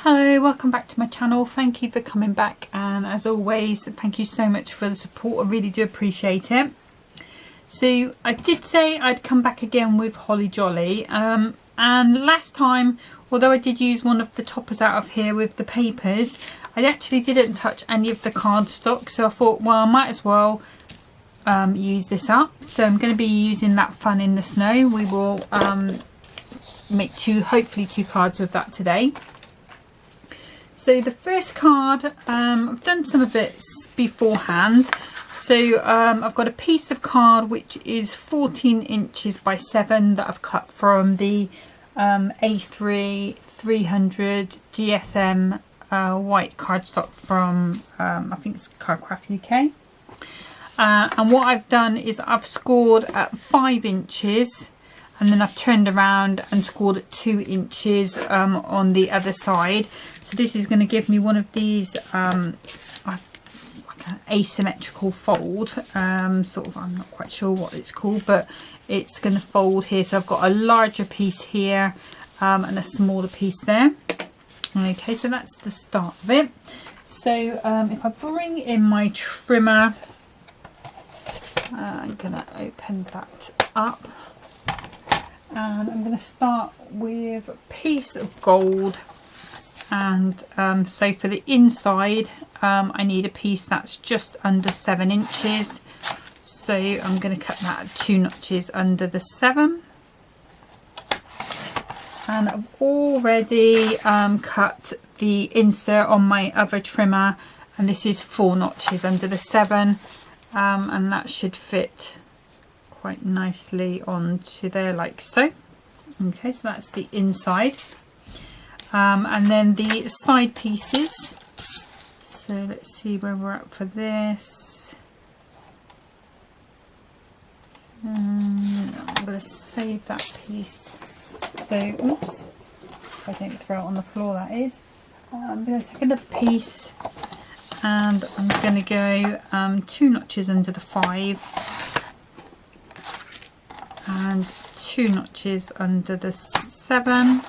Hello, welcome back to my channel. Thank you for coming back, and as always, thank you so much for the support. I really do appreciate it. So I did say I'd come back again with Holly Jolly, and last time, although I did use one of the toppers out of here with the papers, I actually didn't touch any of the cardstock, so I thought, well, I might as well use this up. So I'm going to be using that Fun in the Snow. We will make hopefully two cards with that today. So the first card, I've done some of it beforehand. So I've got a piece of card which is 14 inches by 7 that I've cut from the A3 300 GSM white cardstock from, I think it's Cardcraft UK. And what I've done is I've scored at 5 inches. And then I've turned around and scored at 2 inches on the other side. So this is going to give me one of these like an asymmetrical fold. Sort of, I'm not quite sure what it's called, but it's going to fold here. So I've got a larger piece here and a smaller piece there. Okay, so that's the start of it. So if I bring in my trimmer, I'm going to open that up. And I'm going to start with a piece of gold, and so for the inside I need a piece that's just under 7 inches, so I'm going to cut that at 2 notches under the 7. And I've already cut the insert on my other trimmer, and this is 4 notches under the 7, and that should fit quite nicely onto there like so. Okay, so that's the inside, and then the side pieces. So let's see where we're at for this. I'm going to save that piece. So oops, I don't throw it on the floor, that is. I'm going to take another piece and I'm going to go 2 notches under the 5 and 2 notches under the 7.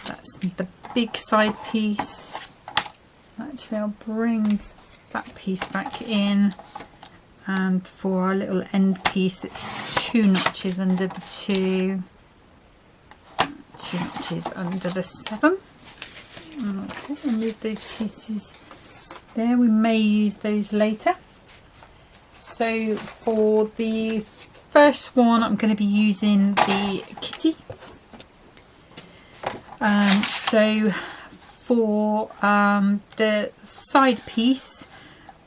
That's the big side piece. Actually, I'll bring that piece back in, and for our little end piece it's 2 notches under the 2, 2 notches under the 7. Okay, remove those pieces there, we may use those later. So for the first one I'm going to be using the kitty. So for the side piece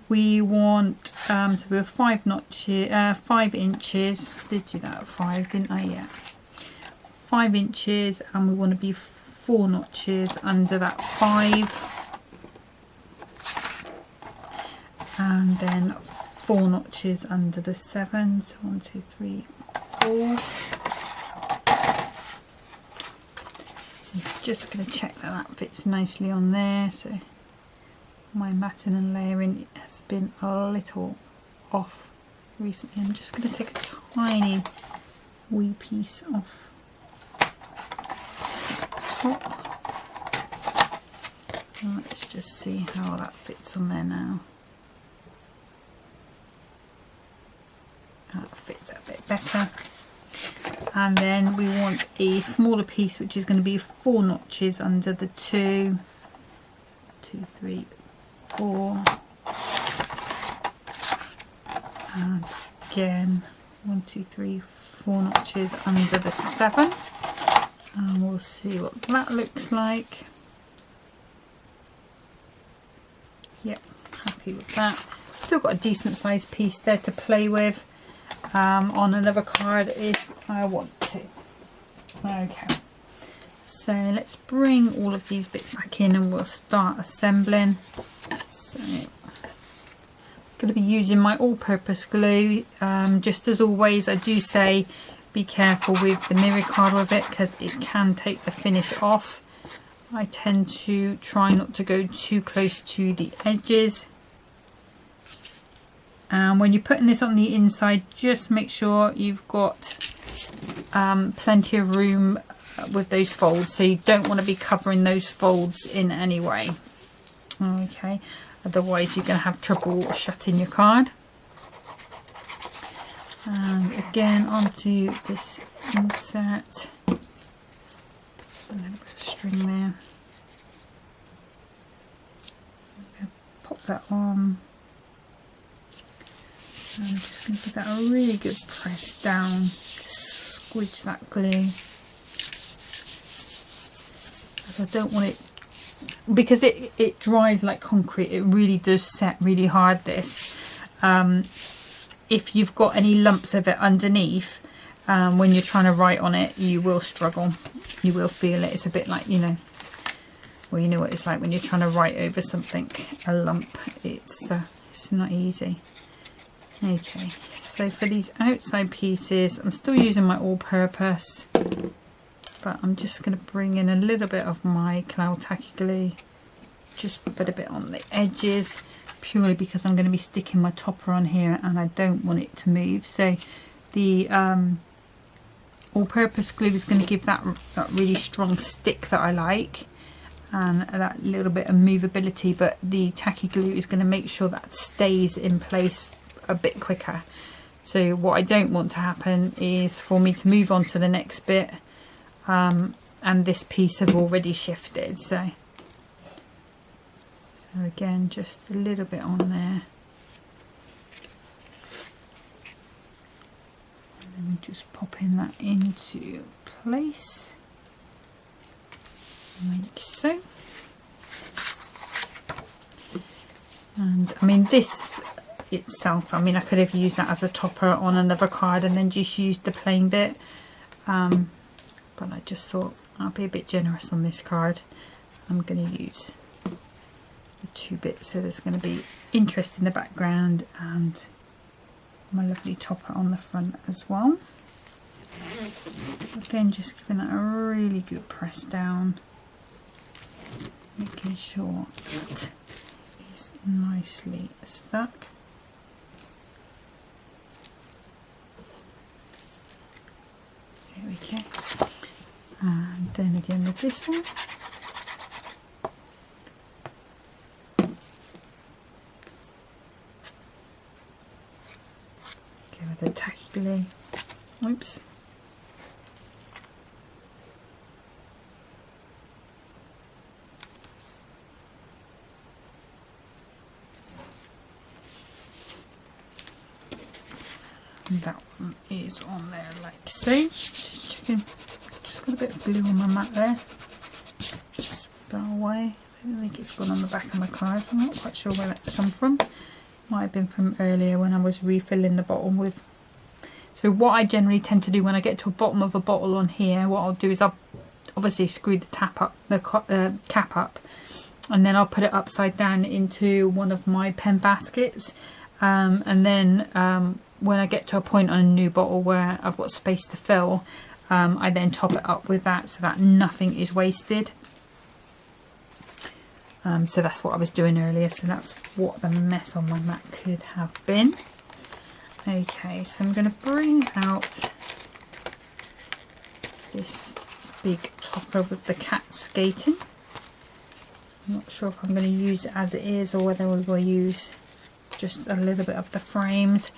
we want, so we're 5 notches, 5 inches, I did do that at 5 didn't I? Yeah, 5 inches, and we want to be 4 notches under that 5, and then 4 notches under the 7. So 1, 2, 3, 4. I'm just going to check that that fits nicely on there. So my matting and layering has been a little off recently. I'm just going to take a tiny wee piece off top. Let's just see how that fits on there now. That fits a bit better. And then we want a smaller piece which is going to be 4 notches under the 2, 2, 3, 4, and again 1, 2, 3, 4 notches under the 7, and we'll see what that looks like. Yep, happy with that. Still got a decent sized piece there to play with on another card if I want to. Okay, so let's bring all of these bits back in and we'll start assembling. So I'm going to be using my all-purpose glue. Just as always, I do say be careful with the mirror card with it because it can take the finish off. I tend to try not to go too close to the edges. And when you're putting this on the inside, just make sure you've got plenty of room with those folds, so you don't want to be covering those folds in any way. Okay, otherwise you're going to have trouble shutting your card. And again, onto this insert, a little bit of string there. Pop that on. And I'm just going to give that a really good press down, squidge that glue. As I don't want it, because it dries like concrete, it really does set really hard, this. If you've got any lumps of it underneath, when you're trying to write on it, you will struggle. You will feel it. It's a bit like, you know, well, you know what it's like when you're trying to write over something, a lump. It's not easy. Okay, so for these outside pieces, I'm still using my all-purpose, but I'm just going to bring in a little bit of my cloud tacky glue, just put a bit on the edges, purely because I'm going to be sticking my topper on here and I don't want it to move. So the all-purpose glue is going to give that really strong stick that I like, and that little bit of movability, but the tacky glue is going to make sure that stays in place a bit quicker. So what I don't want to happen is for me to move on to the next bit, and this piece have already shifted. So again, just a little bit on there, and then just popping that into place like so. And I mean, this itself, I mean, I could have used that as a topper on another card and then just used the plain bit, but I just thought I'll be a bit generous on this card. I'm going to use the two bits, so there's going to be interest in the background and my lovely topper on the front as well. Again, just giving that a really good press down, making sure that it's nicely stuck. There we go. And then again with this one. Go with the tacky glue. Oops. And that one is on there like so. Just checking. Just got a bit of glue on my mat there. Just that away. I don't think it's gone on the back of my cards. I'm not quite sure where that's come from. Might have been from earlier when I was refilling the bottle with. So what I generally tend to do when I get to a bottom of a bottle on here, what I'll do is I'll obviously screw the cap up, and then I'll put it upside down into one of my pen baskets, and then when I get to a point on a new bottle where I've got space to fill, I then top it up with that so that nothing is wasted. So that's what I was doing earlier, so that's what the mess on my mat could have been. Okay, so I'm going to bring out this big topper with the cat skating. I'm not sure if I'm going to use it as it is or whether we will use just a little bit of the frames.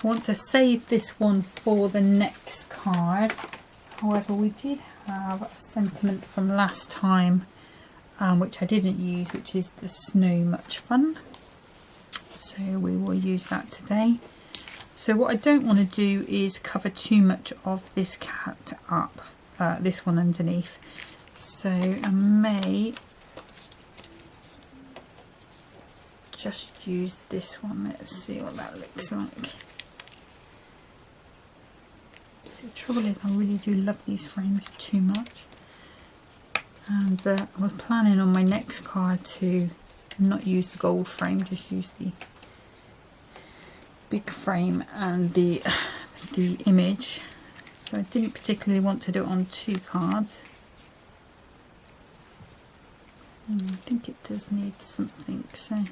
I want to save this one for the next card. However, we did have a sentiment from last time, which I didn't use, which is the snow much fun. So we will use that today. So what I don't want to do is cover too much of this cat up, this one underneath. So I may just use this one. Let's see what that looks like. So the trouble is I really do love these frames too much. And I was planning on my next card to not use the gold frame, just use the big frame and the image. So I didn't particularly want to do it on two cards. I think it does need something, so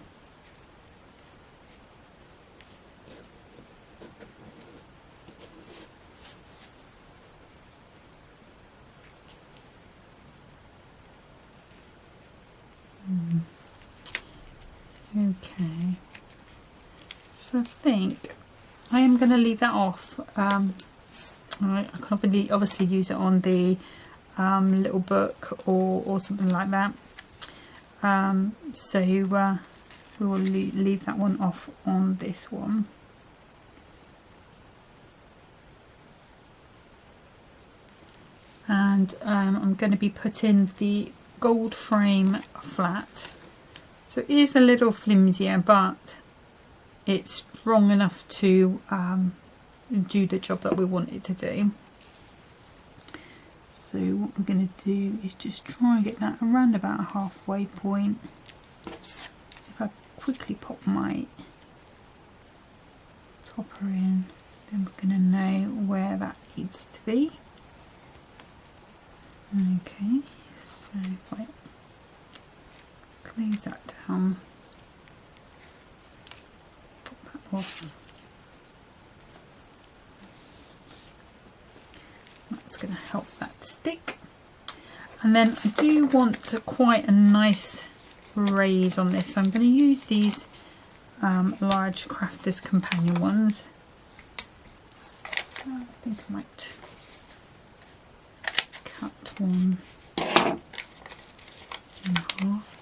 Okay, so I think I am going to leave that off. I can obviously use it on the little book or something like that. So we will leave that one off on this one. And I'm going to be putting the gold frame flat. So it is a little flimsier, but it's strong enough to do the job that we want it to do. So what we're going to do is just try and get that around about a halfway point. If I quickly pop my topper in, then we're going to know where that needs to be. Okay, so if I close that down, pop that off. That's going to help that stick. And then I do want quite a nice raise on this, so I'm going to use these large Crafters Companion ones. I think I might cut one in half.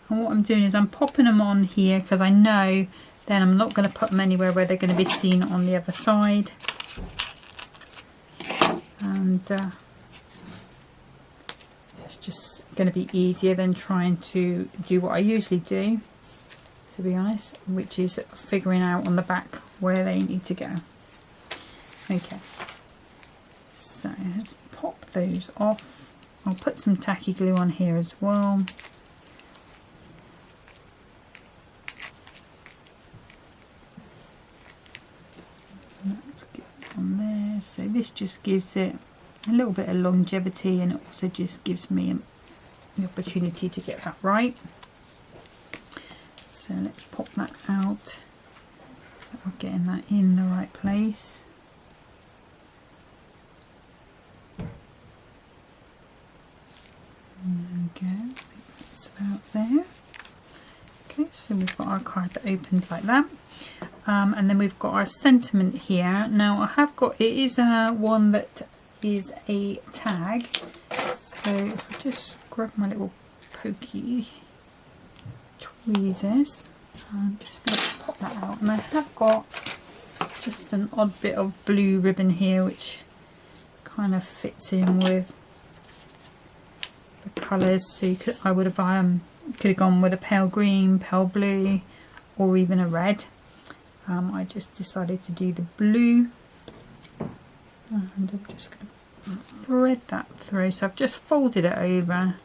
And what I'm doing is I'm popping them on here because I know then I'm not going to put them anywhere where they're going to be seen on the other side. And it's just going to be easier than trying to do what I usually do, to be honest, which is figuring out on the back where they need to go. Okay, so let's pop those off. I'll put some tacky glue on here as well. Let's get on there. So this just gives it a little bit of longevity, and it also just gives me the opportunity to get that right. So let's pop that out so we're getting that in the right place. There we go, that's about there. Okay, so we've got our card that opens like that. And then we've got our sentiment here. Now I have got, it is one that is a tag. So if I just grab my little pokey tweezers, I'm just going to pop that out. And I have got just an odd bit of blue ribbon here, which kind of fits in with the colours. So you could, I would have could have gone with a pale green, pale blue, or even a red. I just decided to do the blue, and I'm just going to thread that through. So I've just folded it over,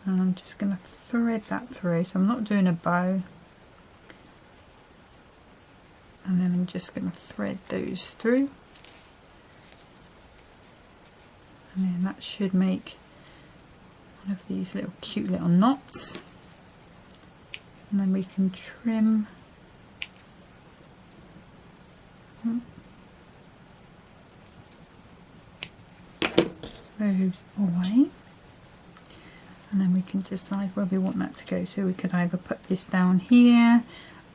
and I'm just going to thread that through. So I'm not doing a bow, and then I'm just going to thread those through, and then that should make one of these little cute little knots. And then we can trim those away, and then we can decide where we want that to go. So we could either put this down here.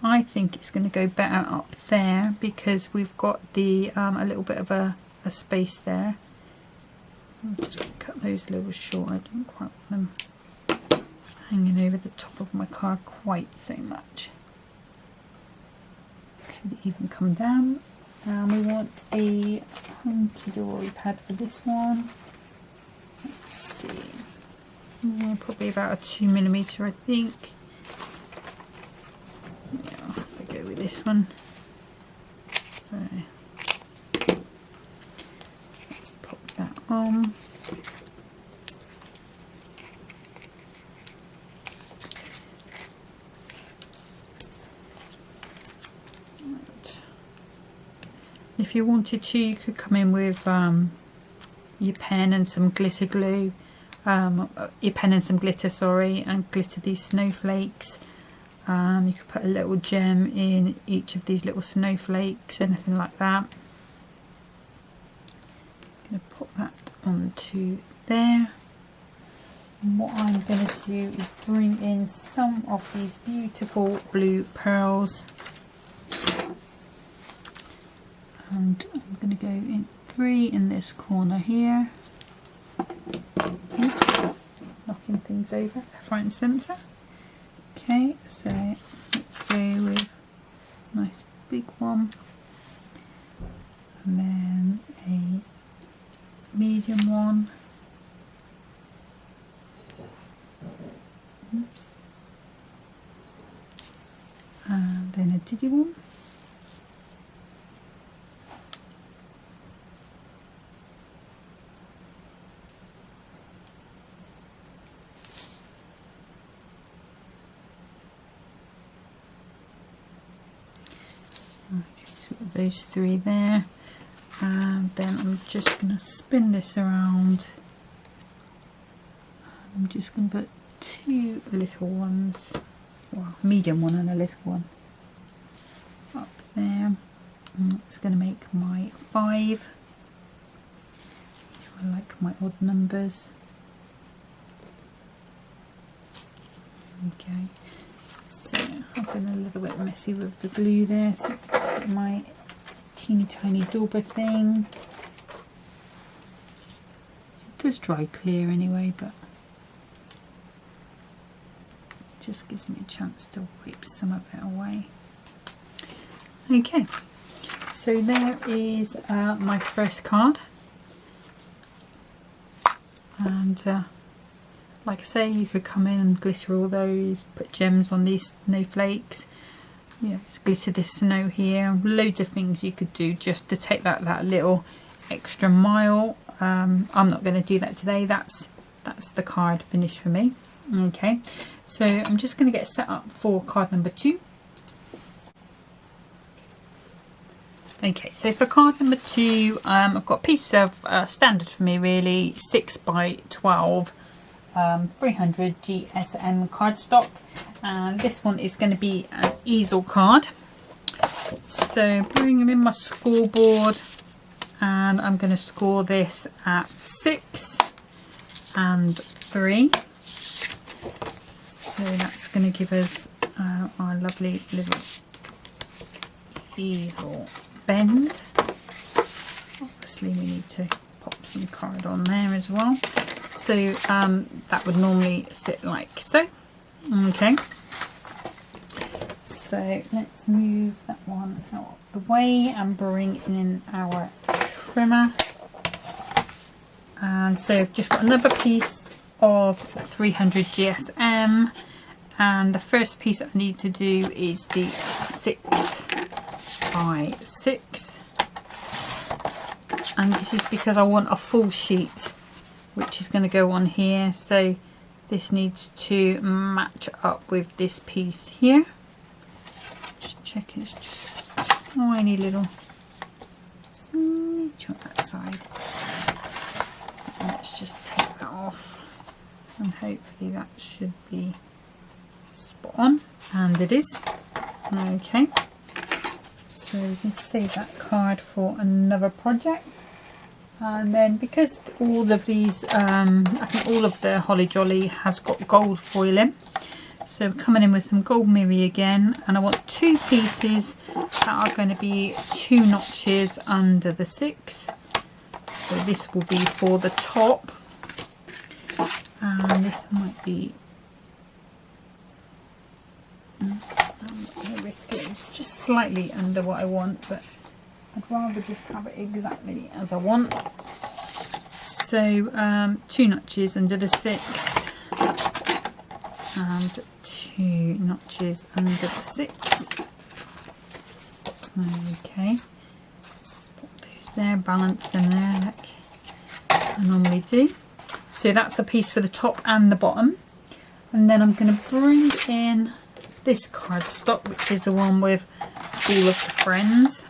I think it's going to go better up there because we've got the a little bit of a space there. I'm just going to cut those a little short. I don't quite want them hanging over the top of my card quite so much. Could even come down. We want a Hunkydory pad for this one. Let's see. Yeah, probably about a 2mm, I think. Yeah, I'll go with this one. So let's pop that on. If you wanted to, you could come in with your pen and some glitter glue, your pen and some glitter, sorry, and glitter these snowflakes. You could put a little gem in each of these little snowflakes, anything like that. I'm going to put that onto there. And what I'm going to do is bring in some of these beautiful blue pearls, and I'm going to go in 3 in this corner here. Oops, knocking things over left, right and centre. Okay, so let's go with a nice big one, and then a medium one. Oops. And then a diddy one. Okay, so we've got those 3 there, and then I'm just going to spin this around. I'm just going to put 2 little ones, well, medium one and a little one up there. And that's going to make my 5. I like my odd numbers. Okay, so I've been a little bit messy with the glue there, so just get my teeny tiny dauber thing. It does dry clear anyway, but just gives me a chance to wipe some of it away. Okay, so there is my first card, and like I say, you could come in and glitter all those, put gems on these snowflakes, glitter this snow here, loads of things you could do just to take that little extra mile. I'm not going to do that today. That's the card finished for me. Okay, so I'm just going to get set up for card number 2. Okay, so for card number 2, I've got a piece of standard for me really, 6 by 12 300 GSM cardstock, and this one is going to be an easel card. So bringing in my scoreboard, and I'm going to score this at 6 and 3. So that's going to give us our lovely little easel bend. Obviously we need to pop some card on there as well. So that would normally sit like so. Okay, so let's move that one out of the way and bring in our trimmer. And so I've just got another piece of 300 GSM, and the first piece I need to do is the 6 by 6, and this is because I want a full sheet which is going to go on here, so this needs to match up with this piece here. Just check it's just a tiny little smidge on that side. So let's just take that off, and hopefully that should be spot on, and it is. Okay, so we can save that card for another project. And then because all of these, I think all of the Holly Jolly has got gold foiling, so I'm coming in with some gold mirror again, and I want 2 pieces that are going to be 2 notches under the 6. So this will be for the top, and this might be, I'm not going to risk it, it's just slightly under what I want, but I'd rather just have it exactly as I want. So 2 notches under the 6 and 2 notches under the 6. Okay, let's put those there, balance them there like I normally do. So that's the piece for the top and the bottom, and then I'm going to bring in this cardstock, which is the one with all of the friends.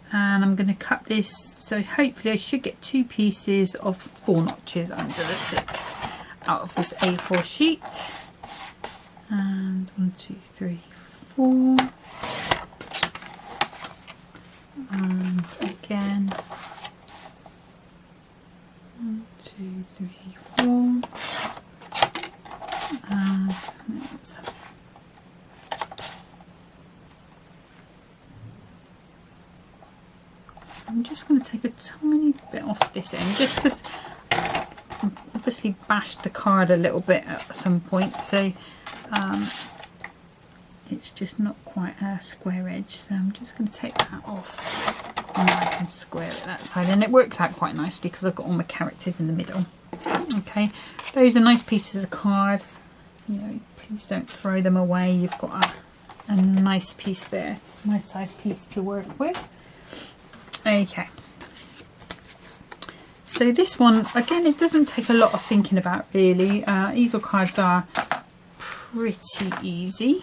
And I'm going to cut this, so hopefully I should get 2 pieces of 4 notches under the 6 out of this A4 sheet. And 1, 2, 3, 4. And again, 1, 2, 3, 4. So I'm just going to take a tiny bit off this end, just because I've obviously bashed the card a little bit at some point, so it's just not quite a square edge. So I'm just going to take that off, and I can square it that side, and it works out quite nicely because I've got all my characters in the middle. Okay, those are nice pieces of card. You know, please don't throw them away. You've got a nice piece there. It's a nice size piece to work with. Okay, so this one again, it doesn't take a lot of thinking about really. Easel cards are pretty easy.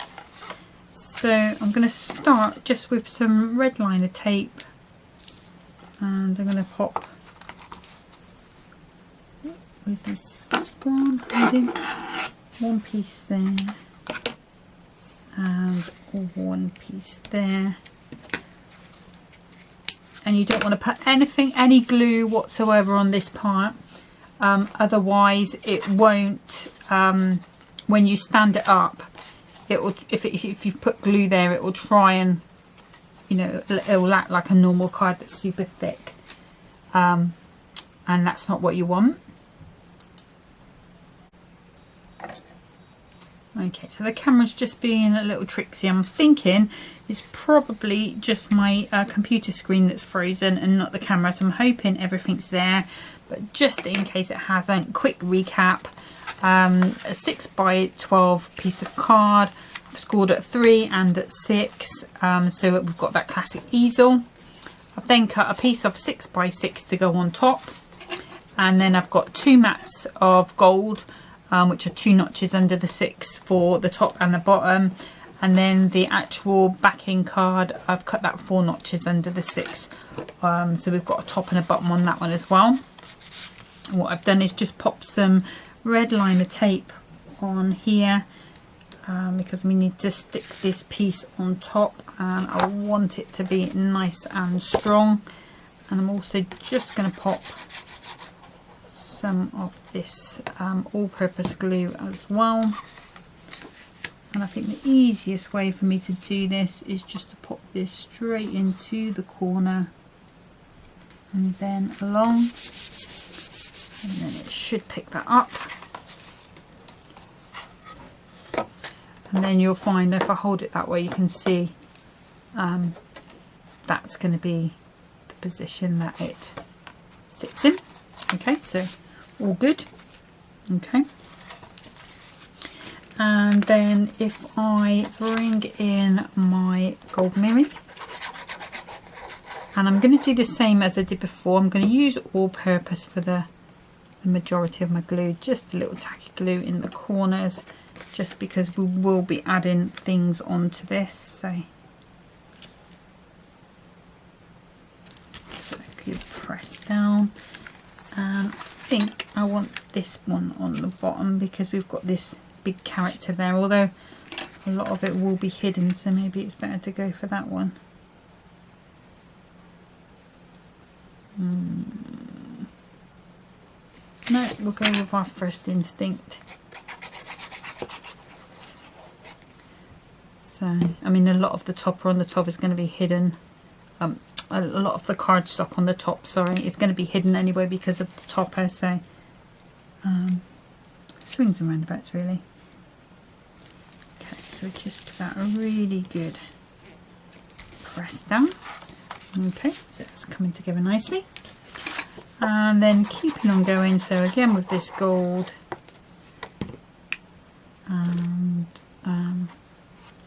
So I'm going to start just with some red liner tape, and I'm going to pop, where's this gone? One piece there and one piece there. And you don't want to put any glue whatsoever on this part, otherwise it won't, when you stand it up, it will, if you've put glue there, it will try and, you know, it'll act like a normal card that's super thick, and that's not what you want. Okay, so the camera's just being a little tricksy. I'm thinking it's probably just my computer screen that's frozen and not the camera, so I'm hoping everything's there, but just in case it hasn't, quick recap. A 6x12 piece of card. I've scored at 3 and at 6, so we've got that classic easel. I've then cut a piece of 6x6 to go on top, and then I've got 2 mats of gold, which are 2 notches under the 6 for the top and the bottom, and then the actual backing card, I've cut that 4 notches under the 6, so we've got a top and a bottom on that one as well. And what I've done is just pop some red liner tape on here, because we need to stick this piece on top, and I want it to be nice and strong. And I'm also just going to pop some of this all-purpose glue as well. And I think the easiest way for me to do this is just to pop this straight into the corner and then along, and then it should pick that up. And then you'll find if I hold it that way, you can see that's going to be the position that it sits in. Okay, so all good. Okay, and then if I bring in my gold mirroring, and I'm going to do the same as I did before. I'm going to use all-purpose for the majority of my glue, just a little tacky glue in the corners, just because we will be adding things onto this. So you press down, and I think I want this one on the bottom because we've got this big character there, although a lot of it will be hidden, so maybe it's better to go for that one. No, we'll go with our first instinct. So, I mean, a lot of the topper on the top is going to be hidden. A lot of the cardstock on the top, sorry, is going to be hidden anyway because of the topper. So, swings and roundabouts, really. Okay, so just give that a really good press down. Okay, so it's coming together nicely. And then keeping on going, so again with this gold, and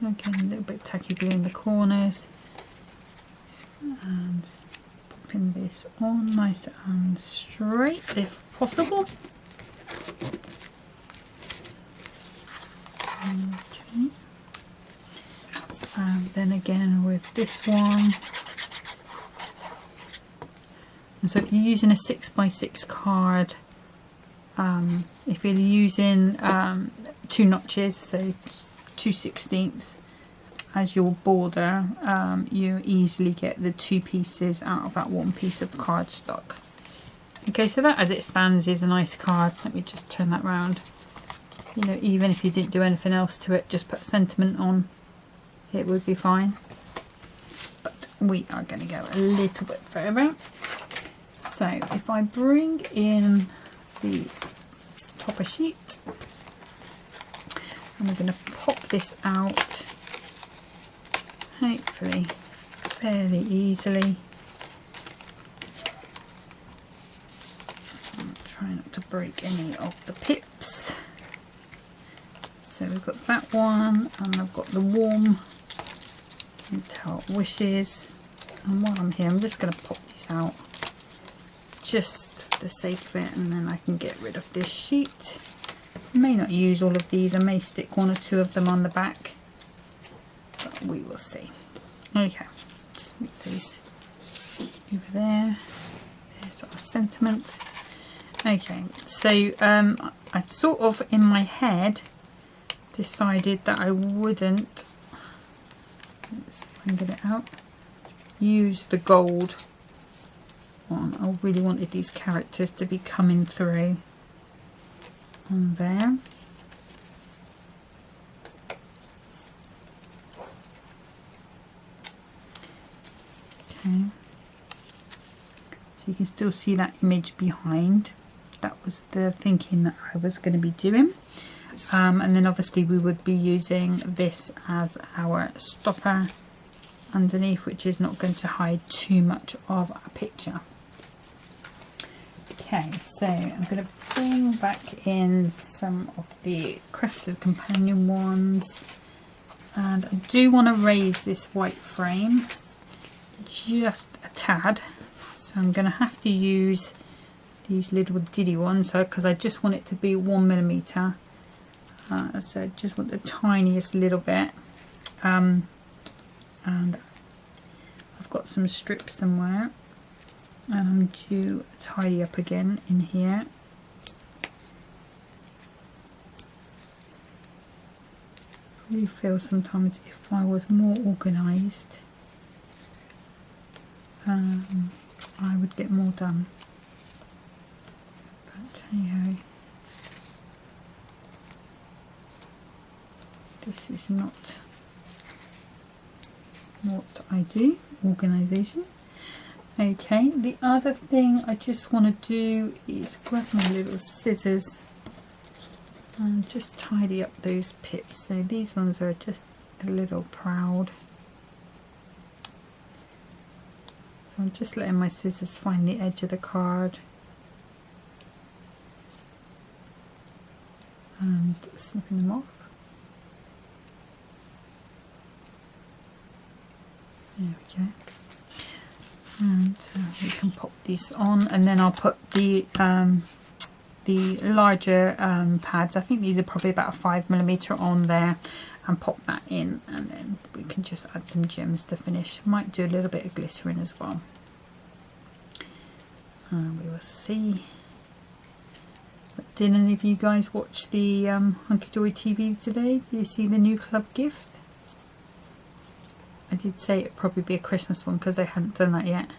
again a little bit of tacky glue in the corners, and popping this on nice and straight if possible. Okay. And then again with this one. And so if you're using a 6x6 card, if you're using 2 notches, so 2/16 as your border, you easily get the 2 pieces out of that 1 piece of cardstock. Okay, so that as it stands is a nice card. Let me just turn that round. you know, even if you didn't do anything else to it, just put sentiment on, it would be fine. But we are going to go a little bit further. So if I bring in the topper sheet, and we're going to pop this out, hopefully fairly easily. Try not to break any of the pips. So we've got that one, and I've got the warm and tell wishes. And while I'm here, I'm just going to pop these out just for the sake of it, and then I can get rid of this sheet. I may not use all of these, I may stick one or two of them on the back, but we will see. Okay, just move these over there. There's our sentiment. Okay, so I sort of in my head decided that I wouldn't, let's get it out, use the gold one. I really wanted these characters to be coming through on there. Okay, so you can still see that image behind. That was the thinking that I was going to be doing. And then obviously we would be using this as our stopper underneath, which is not going to hide too much of our picture. Okay, so I'm going to bring back in some of the crafted companion ones, and I do want to raise this white frame just a tad, so I'm going to have to use these little diddy ones, so because I just want it to be 1mm, so I just want the tiniest little bit, and I've got some strips somewhere, and I'm due to tidy up again in here. I really feel sometimes if I was more organised, I would get more done. But hey ho, this is not what I do, organisation. Okay, the other thing I just want to do is grab my little scissors and just tidy up those pips. So these ones are just a little proud. So I'm just letting my scissors find the edge of the card and snipping them off. There we go. And we can pop these on, and then I'll put the larger pads. I think these are probably about a 5mm on there, and pop that in, and then we can just add some gems to finish. Might do a little bit of glittering as well. We will see. But did any of you guys watch the Hunkydory TV today? Did you see the new club gift? I did say it'd probably be a Christmas one because they hadn't done that yet.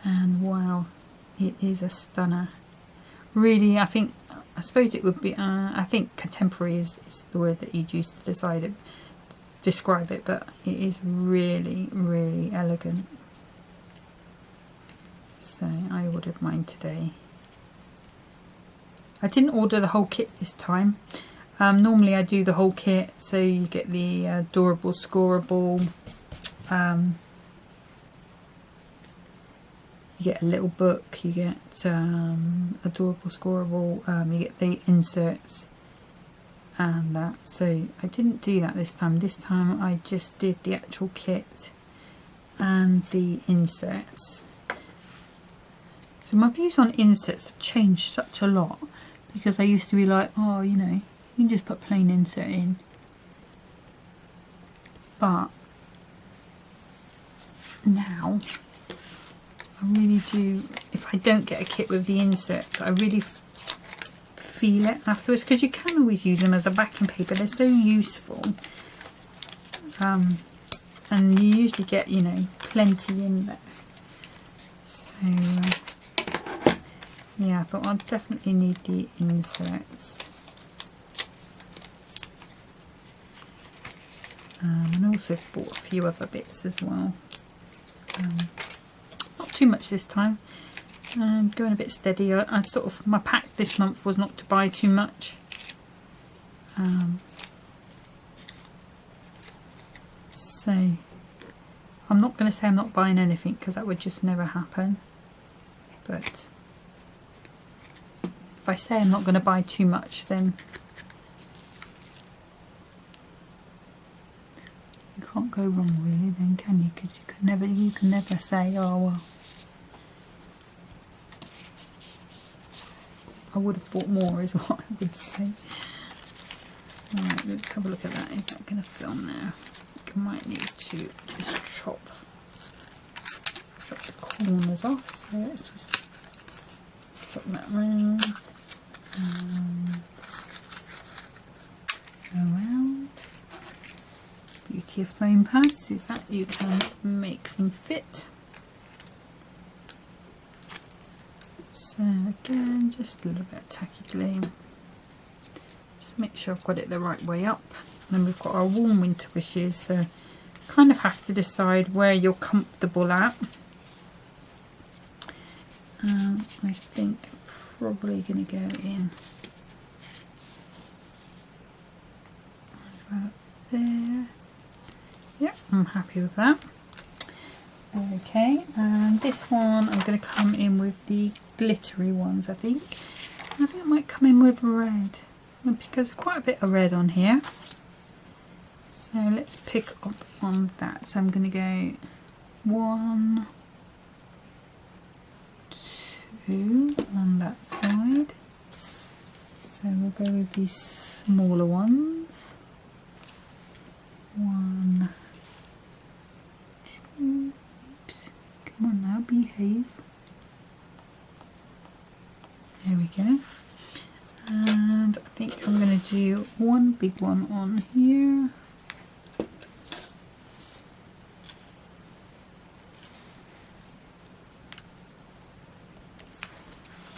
And wow, it is a stunner. Really, I suppose it would be, I think contemporary is the word that you'd use to describe it, but it is really, really elegant. So I ordered mine today. I didn't order the whole kit this time. Normally I do the whole kit, so you get the adorable scoreable, you get a little book, you get adorable scoreable, you get the inserts and that. So I didn't do that this time. This time I just did the actual kit and the inserts. So my views on inserts have changed such a lot, because I used to be like, oh, you know, you can just put plain insert in. But now I really do, if I don't get a kit with the inserts, I really feel it afterwards, because you can always use them as a backing paper. They're so useful. And you usually get, you know, plenty in there. So yeah, I thought I'll definitely need the inserts. And also bought a few other bits as well. Not too much this time. I'm going a bit steady. I sort of, my pact this month was not to buy too much. So I'm not going to say I'm not buying anything, because that would just never happen. But if I say I'm not going to buy too much, then you can't go wrong really then, can you? Because you can never say, oh well, I would have bought more, is what I would say. Alright, let's have a look at that. Is that going to film now? I might need to just chop the corners off. So let's just chop that round. Around. Beauty of foam pads is that you can make them fit. So again, just a little bit of tacky glue. Just make sure I've got it the right way up. And then we've got our warm winter wishes, so you kind of have to decide where you're comfortable at. I think probably going to go in about there. Yep, I'm happy with that. Okay, and this one I'm going to come in with the glittery ones. I think I might come in with red, because there's quite a bit of red on here. So let's pick up on that. So I'm going to go 1, 2 on that side. So we'll go with these smaller ones. 1, 2. Oops. Come on now, behave. There we go. And I think I'm going to do one big one on here.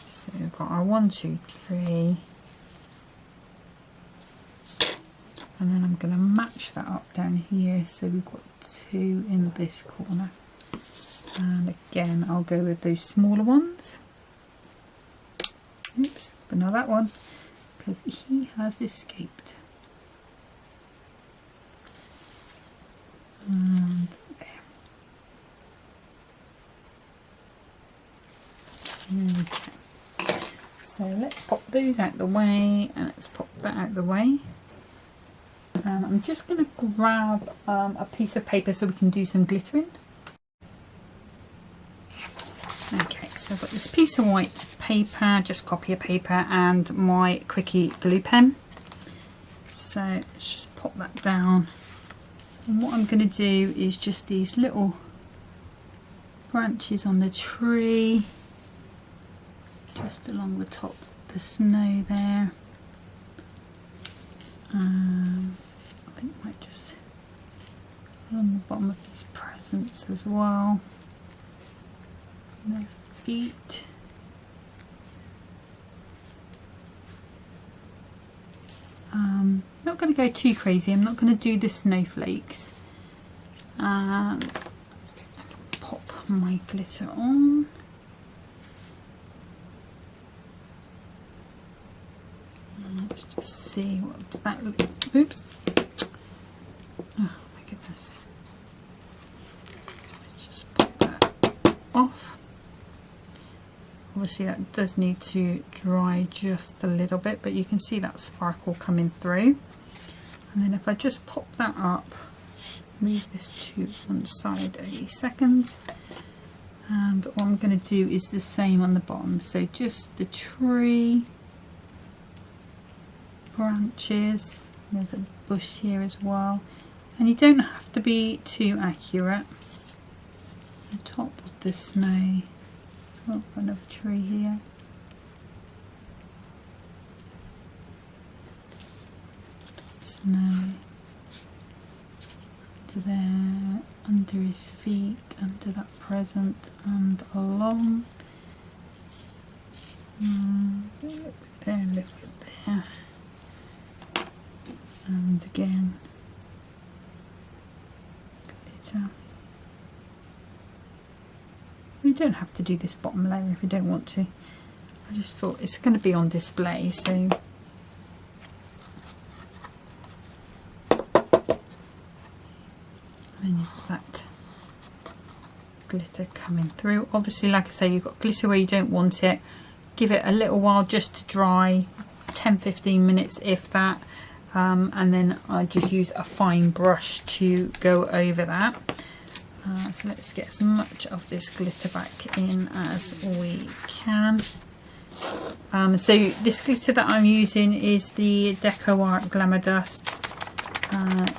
So we've got our 1, 2, 3. And then I'm going to match that up down here. So we've got 2 in this corner. And again, I'll go with those smaller ones. Oops, but not that one, because he has escaped. And there. Okay. So let's pop those out the way, and let's pop that out the way. And I'm just going to grab a piece of paper so we can do some glittering. Okay, so I've got this piece of white paper, just copier paper, and my quickie glue pen. So let's just pop that down. And what I'm going to do is just these little branches on the tree, just along the top of the snow there. I think I might just on the bottom of these presents as well. Their feet. Not going to go too crazy. I'm not going to do the snowflakes. And I can pop my glitter on. Let's just see what that looks. Oops. Oh my goodness. Let's just pop that off. Obviously that does need to dry just a little bit, but you can see that sparkle coming through. And then if I just pop that up, move this to one side a second, and what I'm going to do is the same on the bottom. So just the tree, branches, there's a bush here as well, and you don't have to be too accurate. The top of the snow. Oh, another tree here. Snow. To there, under his feet, under that present, and along. A little bit there, a little bit there. And again, you don't have to do this bottom layer if you don't want to. I just thought it's going to be on display, so and then you've got that glitter coming through. Obviously, like I say, you've got glitter where you don't want it. Give it a little while just to dry, 10-15 minutes if that, and then I just use a fine brush to go over that. So let's get as much of this glitter back in as we can. So this glitter that I'm using is the Deco Art Glamour Dust.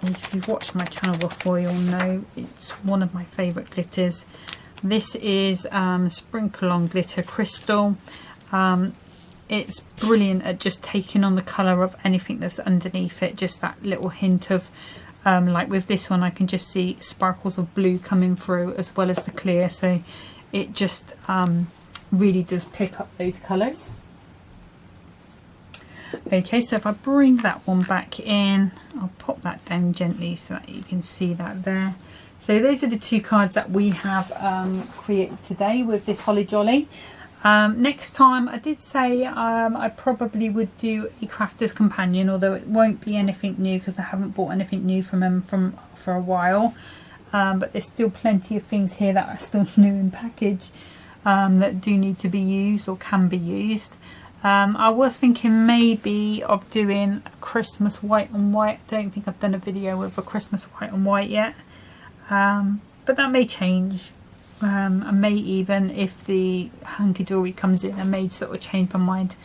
If you've watched my channel before, you'll know it's one of my favourite glitters. This is Sprinkle On Glitter Crystal. It's brilliant at just taking on the colour of anything that's underneath it, just that little hint of like with this one I can just see sparkles of blue coming through as well as the clear, so it just really does pick up those colours. Okay, so if I bring that one back in, I'll pop that down gently so that you can see that there. So those are the two cards that we have created today with this Holly Jolly. Next time, I did say I probably would do a Crafter's Companion, although it won't be anything new because I haven't bought anything new from them for a while. But there's still plenty of things here that are still new in package that do need to be used or can be used. I was thinking maybe of doing a Christmas white on white. I don't think I've done a video with a Christmas white on white yet, but that may change. I may even, if the Hunkydory comes in, I may sort of change my mind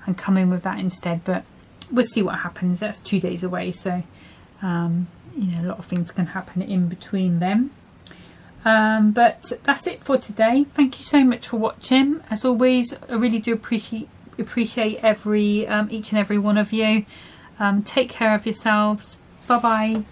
and come in with that instead, but we'll see what happens. That's 2 days away, so you know, a lot of things can happen in between them. But that's it for today. Thank you so much for watching. As always, I really do appreciate each and every one of you. Take care of yourselves. Bye bye.